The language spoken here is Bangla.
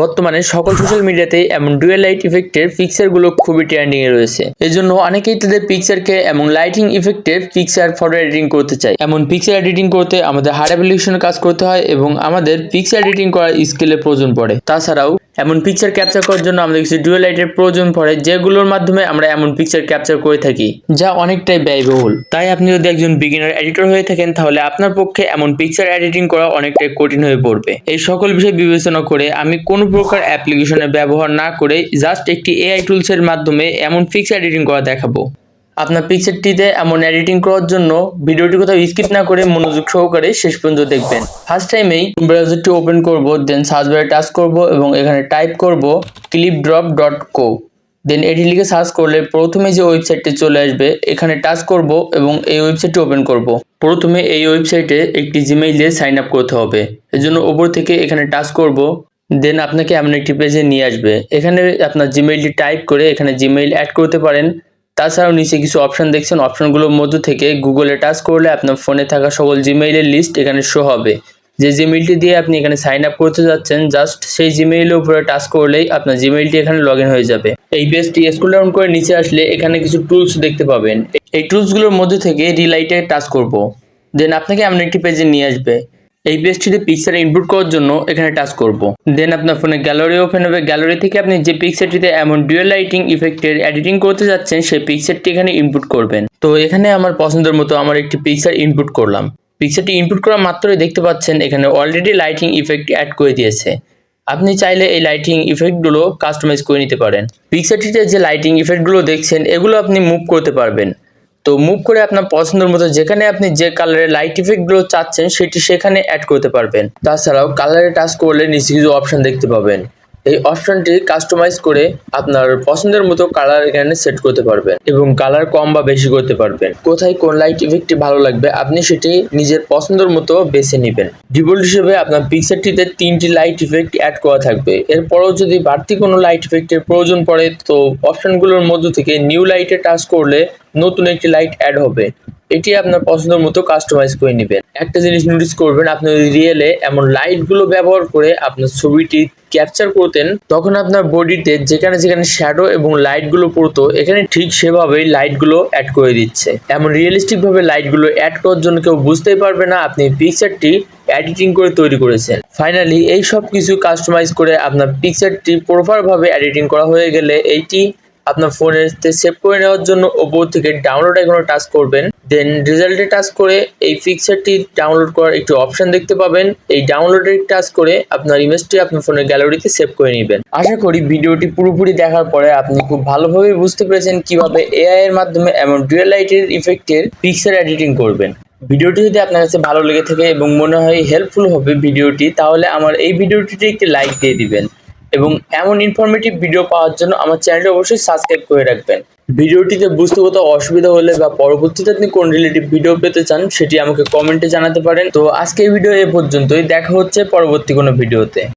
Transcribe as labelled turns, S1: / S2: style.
S1: বর্তমানে সকল সোশ্যাল মিডিয়াতেই এমন ডুয়েল লাইট ইফেক্টের পিকচারগুলো খুবই ট্রেন্ডিং এ রয়েছে। এজন্য অনেকেই তাদের পিকচারকে এমন লাইটিং ইফেক্টের পিকচার ফটো এডিটিং করতে চায়। এমন পিকচার এডিটিং করতে আমাদের হাই রেজোলিউশনের কাজ করতে হয় এবং আমাদের পিকচার এডিটিং করার স্কিলের প্রয়োজন পড়ে। তাছাড়াও এমন পিকচার ক্যাপচার করার জন্য আমাদের কিছু ডুয়েল লাইটের প্রয়োজন পড়ে, যেগুলোর মাধ্যমে আমরা এমন পিকচার ক্যাপচার করে থাকি যা অনেকটাই ব্যয়বহুল। তাই আপনি যদি একজন বিগিনার এডিটর হয়ে থাকেন তাহলে আপনার পক্ষে এমন পিকচার এডিটিং করা অনেকটাই কঠিন হয়ে পড়বে। এই সকল বিষয় বিবেচনা করে আমি কোনো প্রকার অ্যাপ্লিকেশনের ব্যবহার না করে জাস্ট একটি এআই টুলসের মাধ্যমে এমন পিকচার এডিটিং করা দেখাবো। আপনার পিকচারটিতে এমন এডিটিং করার জন্য ভিডিওটি কোথাও স্কিপ না করে মনোযোগ সহকারে শেষ পর্যন্ত দেখবেন। ফার্স্ট টাইমেই ব্রাউজারটি ওপেন করব, দেন সার্চ বারে টাচ করব এবং এখানে টাইপ করব clipdrop.co। দেন এটি লিখে সার্চ করলে প্রথমে যে ওয়েবসাইটটি চলে আসবে এখানে টাচ করব এবং এই ওয়েবসাইটটি ওপেন করব। প্রথমে এই ওয়েবসাইটে একটি জিমেইল দিয়ে সাইন আপ করতে হবে। এজন্য উপর থেকে এখানে টাচ করব, দেন আপনাকে এমন একটি পেজে নিয়ে আসবে। এখানে আপনার জিমেইলটি টাইপ করে এখানে জিমেইল অ্যাড করতে পারেন। তাছাড়াও নিচে কিছু অপশন দেখছেন, অপশনগুলোর মধ্য থেকে গুগলে টাচ করলে আপনার ফোনে থাকা সকল জিমেইলের লিস্ট এখানে শো হবে। যে জিমেইলটি দিয়ে আপনি এখানে সাইন আপ করতে যাচ্ছেন জাস্ট সেই জিমেইলের উপরে টাচ করলেই আপনার জিমেইলটি এখানে লগ ইন হয়ে যাবে। এই পেজটি স্ক্রল ডাউন করে নিচে আসলে এখানে কিছু টুলস দেখতে পাবেন। এই টুলসগুলোর মধ্যে থেকে রিলাইটে টাচ করব, দেন আপনাকে এমন একটি পেজে নিয়ে আসবে। এই পেজটিতে পিকচার ইনপুট করার জন্য এখানে টাচ করব, দেন আপনার ফোনে গ্যালারি ওপেন হবে। গ্যালারি থেকে আপনি যে পিকচারটিতে এমন ডুয়েল লাইটিং ইফেক্টের এডিটিং করতে যাচ্ছেন সেই পিকচারটি এখানে ইনপুট করবেন। তো এখানে আমার পছন্দের মতো আমার একটি পিকচার ইনপুট করলাম। পিকচারটি ইনপুট করা মাত্রই দেখতে পাচ্ছেন এখানে অলরেডি লাইটিং ইফেক্ট অ্যাড করে দিয়েছে। আপনি চাইলে এই লাইটিং ইফেক্টগুলো কাস্টমাইজ করে নিতে পারেন। পিকচারটিতে যে লাইটিং ইফেক্টগুলো দেখছেন এগুলো আপনি মুভ করতে পারবেন। তো মুভ করে আপনার পছন্দের মতো যেখানে আপনি যে কালারের লাইট ইফেক্টগুলো চাচ্ছেন সেটি সেখানে অ্যাড করতে পারবেন। তাছাড়াও কালারে টাচ করলে নিচে কিছু অপশন দেখতে পাবেন। এই অপশনটি কাস্টমাইজ করে আপনার পছন্দের মতো কালার এখানে সেট করতে পারবেন এবং কালার কম বা বেশি করতে পারবেন। কোথায় কোন লাইট ইফেক্টটি ভালো লাগবে আপনি সেটি নিজের পছন্দের মতো বেছে নেবেন। ডিফল্ট হিসেবে আপনার পিকচারটিতে 3টি লাইট ইফেক্ট অ্যাড করা থাকবে। এরপরও যদি বাড়তি কোনো লাইট ইফেক্টের প্রয়োজন পড়ে তো অপশনগুলোর মধ্য থেকে নিউ লাইটে টাচ করলে নতুন একটি লাইট অ্যাড হবে। এটি আপনার পছন্দের মতো কাস্টমাইজ করে নেবেন। একটা জিনিস নোটিস করবেন, আপনি যদি রিয়েলে এমন লাইটগুলো ব্যবহার করে আপনার ছবিটি ক্যাপচার করতেন তখন আপনার বডিতে যেখানে যেখানে শ্যাডো এবং লাইটগুলো পড়তো এখানে ঠিক সেভাবেই লাইটগুলো অ্যাড করে দিচ্ছে। এমন রিয়েলিস্টিক ভাবে লাইটগুলো অ্যাড করার জন্য কেউ বুঝতেই পারবে না আপনি পিকচারটি এডিটিং করে তৈরি করেছেন। ফাইনালি এই সব কিছু কাস্টমাইজ করে আপনার পিকচারটি প্রপার ভাবে এডিটিং করা হয়ে গেলে এইটি আপনার ফোনেতে সেভ করে নেওয়ার জন্য ওপর থেকে ডাউনলোড আইকনে টাচ করবেন, দেন রেজাল্টে টাচ করে এই পিকচারটি ডাউনলোড করার একটি অপশন দেখতে পাবেন। এই ডাউনলোডে টাচ করে আপনার ইমেজটি আপনার ফোনের গ্যালারিতে সেভ করে নেবেন। আশা করি ভিডিওটি পুরোপুরি দেখার পরে আপনি খুব ভালোভাবে বুঝতে পেরেছেন কিভাবে এআই এর মাধ্যমে এমন ডুয়েল লাইটের ইফেক্টের পিকচার এডিটিং করবেন। ভিডিওটি যদি আপনার কাছে ভালো লেগে থাকে এবং মনে হয় হেল্পফুল হবে ভিডিওটি, তাহলে আমার এই ভিডিওটিতে একটি লাইক দিয়ে দিবেন এবং এমন ইনফরমেটিভ ভিডিও পাওয়ার জন্য আমার চ্যানেলটি অবশ্যই সাবস্ক্রাইব করে রাখবেন। ভিডিওটিতে বুঝতে কোথাও অসুবিধা হলে বা পরবর্তীতে আপনি কোন রিলেটিভ ভিডিও পেতে চান সেটি আমাকে কমেন্টে জানাতে পারেন। তো আজকের ভিডিও এ পর্যন্তই, দেখা হচ্ছে পরবর্তী কোনো ভিডিওতে।